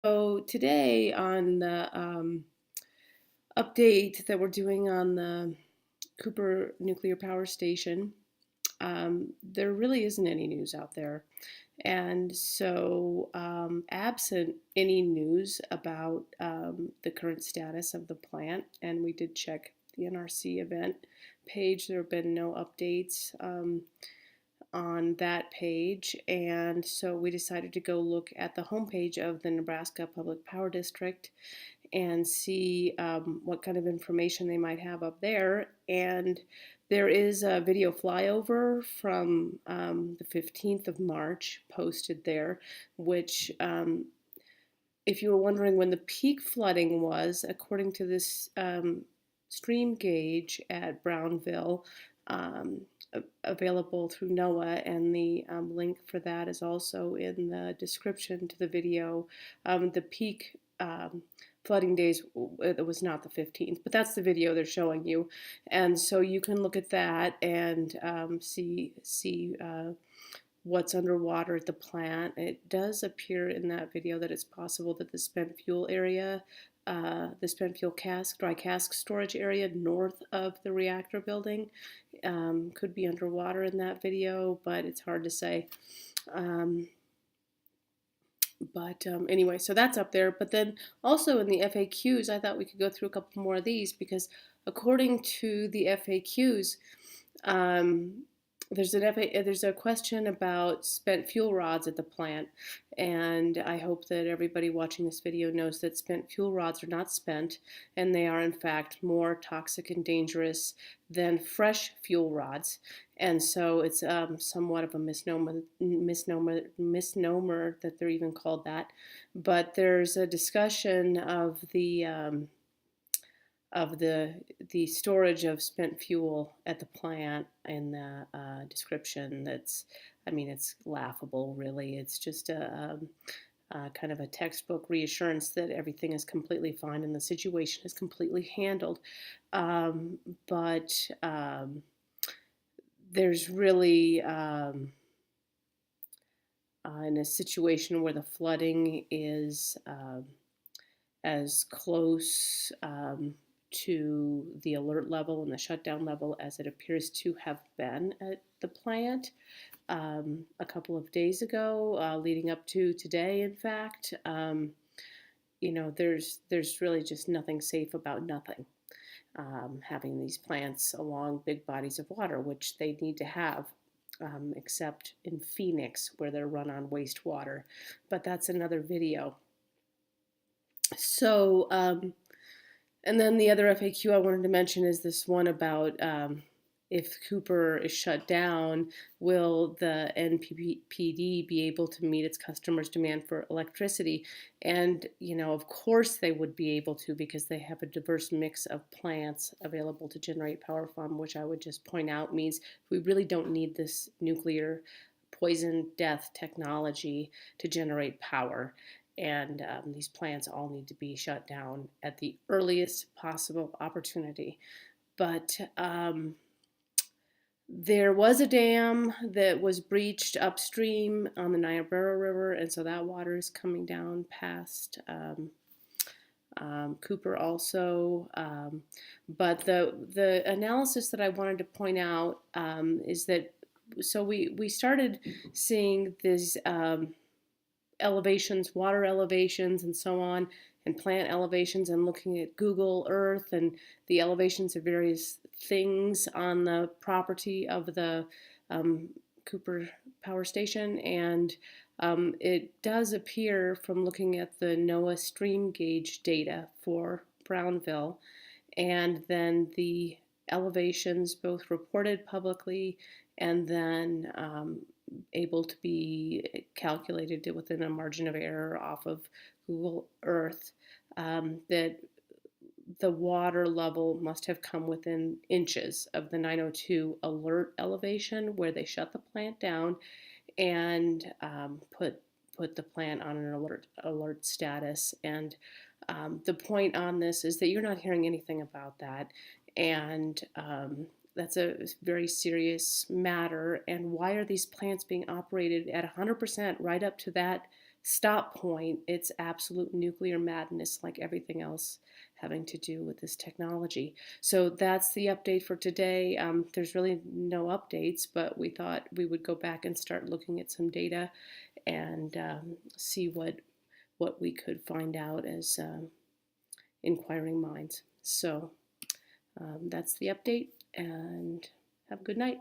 So today on the update that we're doing on the Cooper Nuclear Power Station, there really isn't any news out there. And so, absent any news about the current status of the plant, and we did check the NRC event page, there have been no updates. On that page, and so we decided to go look at the homepage of the Nebraska Public Power District and see what kind of information they might have up there. And there is a video flyover from the 15th of March posted there, which, if you were wondering when the peak flooding was, according to this stream gauge at Brownville, um, available through NOAA, and the link for that is also in the description to the video. The peak flooding days, it was not the 15th, but that's the video they're showing you, and so you can look at that and see what's underwater at the plant. It does appear in that video that it's possible that the spent fuel area, the spent fuel cask, dry cask storage area north of the reactor building could be underwater in that video, but it's hard to say. Anyway, so that's up there. But then also in the FAQs, I thought we could go through a couple more of these because according to the FAQs, there's a question about spent fuel rods at the plant, and I hope that everybody watching this video knows that spent fuel rods are not spent, and they are in fact more toxic and dangerous than fresh fuel rods. And so it's somewhat of a misnomer that they're even called that. But there's a discussion of the storage of spent fuel at the plant in the description. It's laughable, really. It's just a kind of a textbook reassurance that everything is completely fine and the situation is completely handled. But there's really, in a situation where the flooding is as close to the alert level and the shutdown level as it appears to have been at the plant a couple of days ago, leading up to today, in fact. There's really just nothing safe about nothing. Having these plants along big bodies of water, which they need to have, except in Phoenix, where they're run on wastewater. But that's another video. So, and then the other FAQ I wanted to mention is this one about if Cooper is shut down, will the NPPD be able to meet its customers' demand for electricity? And, of course they would be able to, because they have a diverse mix of plants available to generate power from, which I would just point out means we really don't need this nuclear poison death technology to generate power. And these plants all need to be shut down at the earliest possible opportunity. But there was a dam that was breached upstream on the Niobrara River, and so that water is coming down past Cooper also. But the analysis that I wanted to point out is that, so we started seeing these elevations, water elevations and so on, and plant elevations, and looking at Google Earth and the elevations of various things on the property of the Cooper Power Station. And it does appear from looking at the NOAA stream gauge data for Brownville, and then the elevations both reported publicly and then able to be calculated within a margin of error off of Google Earth, that the water level must have come within inches of the 902 alert elevation where they shut the plant down and put the plant on an alert status. And the point on this is that you're not hearing anything about that, and that's a very serious matter. And why are these plants being operated at 100% right up to that stop point. It's absolute nuclear madness, like everything else having to do with this technology. So that's the update for today. There's really no updates, but we thought we would go back and start looking at some data and see what we could find out as inquiring minds. So that's the update, and have a good night.